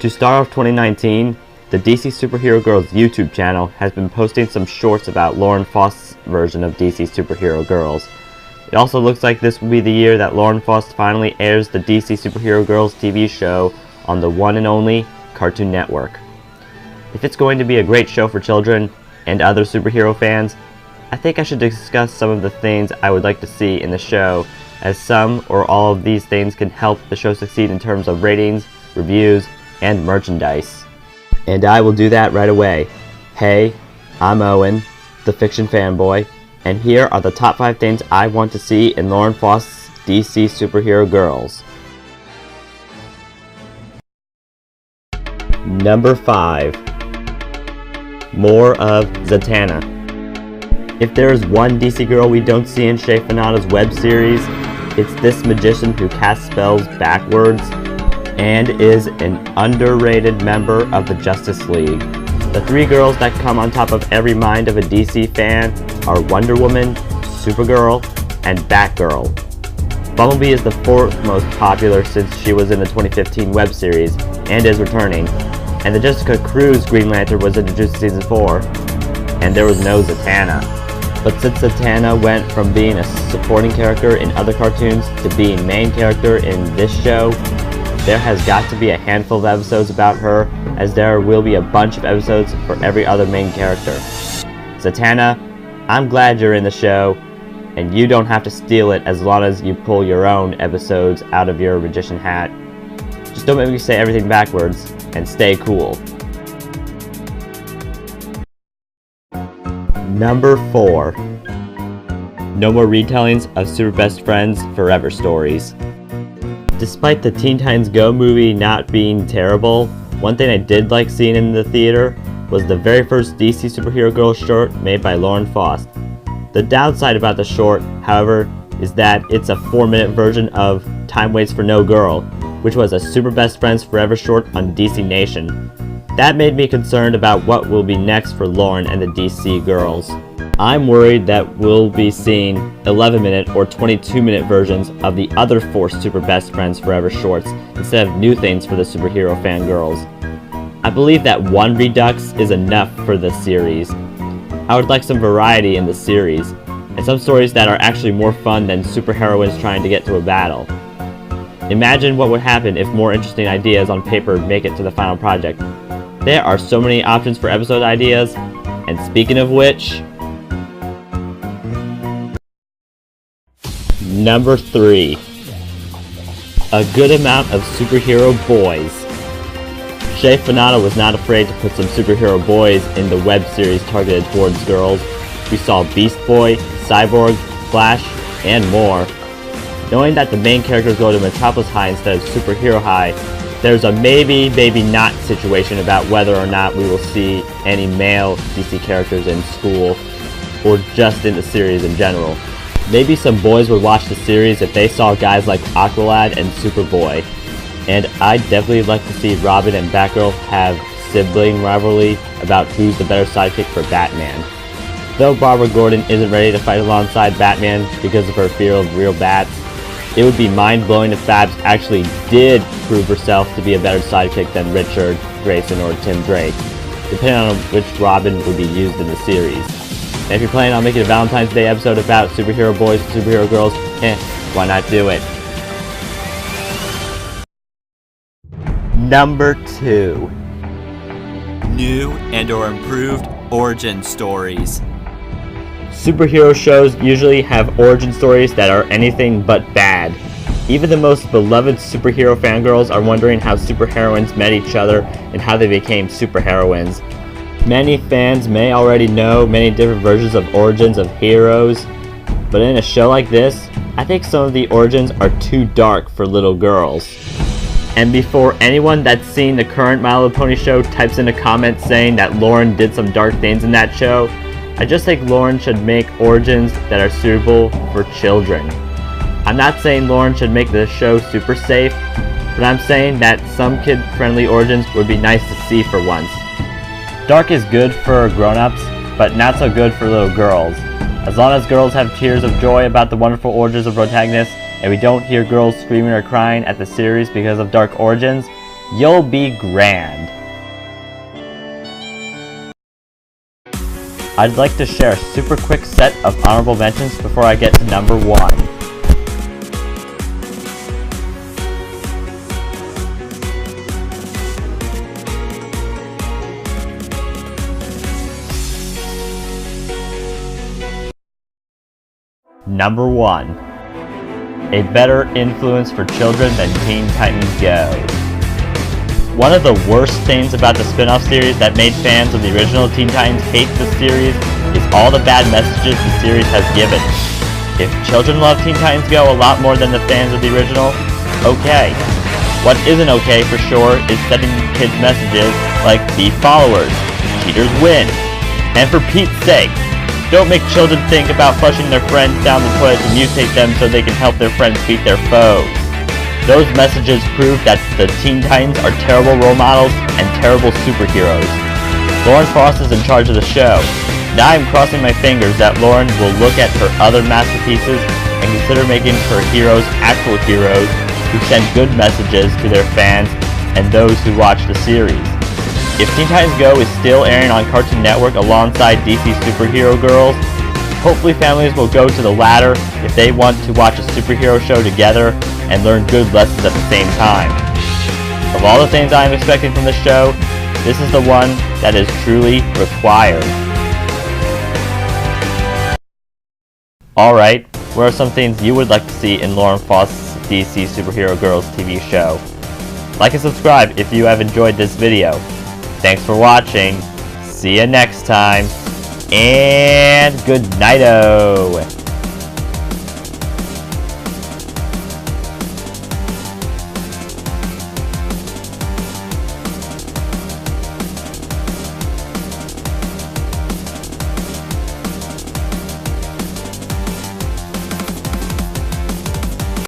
To start off 2019, the DC Superhero Girls YouTube channel has been posting some shorts about Lauren Faust's version of DC Superhero Girls. It also looks like this will be the year that Lauren Faust finally airs the DC Superhero Girls TV show on the one and only Cartoon Network. If it's going to be a great show for children and other superhero fans, I think I should discuss some of the things I would like to see in the show, as some or all of these things can help the show succeed in terms of ratings, reviews, and merchandise. And I will do that right away. Hey, I'm Owen, the fiction fanboy, and here are the top 5 things I want to see in Lauren Faust's DC Superhero Girls. Number 5. More of Zatanna. If there is one DC girl we don't see in Shea Fanada's web series, it's this magician who casts spells backwards and is an underrated member of the Justice League. The 3 girls that come on top of every mind of a DC fan are Wonder Woman, Supergirl, and Batgirl. Bumblebee is the 4th most popular since she was in the 2015 web series and is returning, and the Jessica Cruz Green Lantern was introduced in season 4, and there was no Zatanna. But since Zatanna went from being a supporting character in other cartoons to being main character in this show, there has got to be a handful of episodes about her, as there will be a bunch of episodes for every other main character. Zatanna, I'm glad you're in the show, and you don't have to steal it as long as you pull your own episodes out of your magician hat. Just don't make me say everything backwards, and stay cool. Number 4. No more retellings of Super Best Friends Forever stories. Despite the Teen Titans Go movie not being terrible, one thing I did like seeing in the theater was the very first DC Superhero Girls short made by Lauren Faust. The downside about the short, however, is that it's a 4-minute version of Time Waits for No Girl, which was a Super Best Friends Forever short on DC Nation. That made me concerned about what will be next for Lauren and the DC girls. I'm worried that we'll be seeing 11-minute or 22-minute versions of the other 4 Super Best Friends Forever shorts instead of new things for the superhero fangirls. I believe that 1 Redux is enough for the series. I would like some variety in the series, and some stories that are actually more fun than superheroines trying to get to a battle. Imagine what would happen if more interesting ideas on paper make it to the final project. There are so many options for episode ideas, and speaking of which... Number 3. A good amount of superhero boys. Shea Fanada was not afraid to put some superhero boys in the web series targeted towards girls. We saw Beast Boy, Cyborg, Flash, and more. Knowing that the main characters go to Metropolis High instead of Superhero High, there's a maybe, maybe not situation about whether or not we will see any male DC characters in school, or just in the series in general. Maybe some boys would watch the series if they saw guys like Aqualad and Superboy, and I'd definitely like to see Robin and Batgirl have sibling rivalry about who's the better sidekick for Batman. Though Barbara Gordon isn't ready to fight alongside Batman because of her fear of real bats, it would be mind-blowing if Babs actually did prove herself to be a better sidekick than Richard, Grayson, or Tim Drake, depending on which Robin would be used in the series. And if you're planning on making a Valentine's Day episode about superhero boys and superhero girls, why not do it? Number 2. New and/or improved origin stories. Superhero shows usually have origin stories that are anything but bad. Even the most beloved superhero fangirls are wondering how superheroines met each other and how they became superheroines. Many fans may already know many different versions of origins of heroes, but in a show like this, I think some of the origins are too dark for little girls. And before anyone that's seen the current My Little Pony show types in a comment saying that Lauren did some dark things in that show, I just think Lauren should make origins that are suitable for children. I'm not saying Lauren should make the show super safe, but I'm saying that some kid-friendly origins would be nice to see for once. Dark is good for grown-ups, but not so good for little girls. As long as girls have tears of joy about the wonderful origins of protagonists, and we don't hear girls screaming or crying at the series because of dark origins, You'll be grand. I'd like to share a super quick set of honorable mentions before I get to number 1. Number 1. A better influence for children than Teen Titans Go. One of the worst things about the spin-off series that made fans of the original Teen Titans hate the series is all the bad messages the series has given. If children love Teen Titans Go a lot more than the fans of the original, okay. What isn't okay for sure is sending kids messages like, be followers, cheaters win, and for Pete's sake, don't make children think about flushing their friends down the toilet to mutate them so they can help their friends beat their foes. Those messages prove that the Teen Titans are terrible role models and terrible superheroes. Lauren Faust is in charge of the show. Now I'm crossing my fingers that Lauren will look at her other masterpieces and consider making her heroes actual heroes who send good messages to their fans and those who watch the series. If Teen Titans Go is still airing on Cartoon Network alongside DC Superhero Girls, hopefully families will go to the latter if they want to watch a superhero show together and learn good lessons at the same time. Of all the things I am expecting from the show, this is the one that is truly required. Alright, what are some things you would like to see in Lauren Faust's DC Superhero Girls TV show? Like and subscribe if you have enjoyed this video. Thanks for watching, see you next time, and good night-o!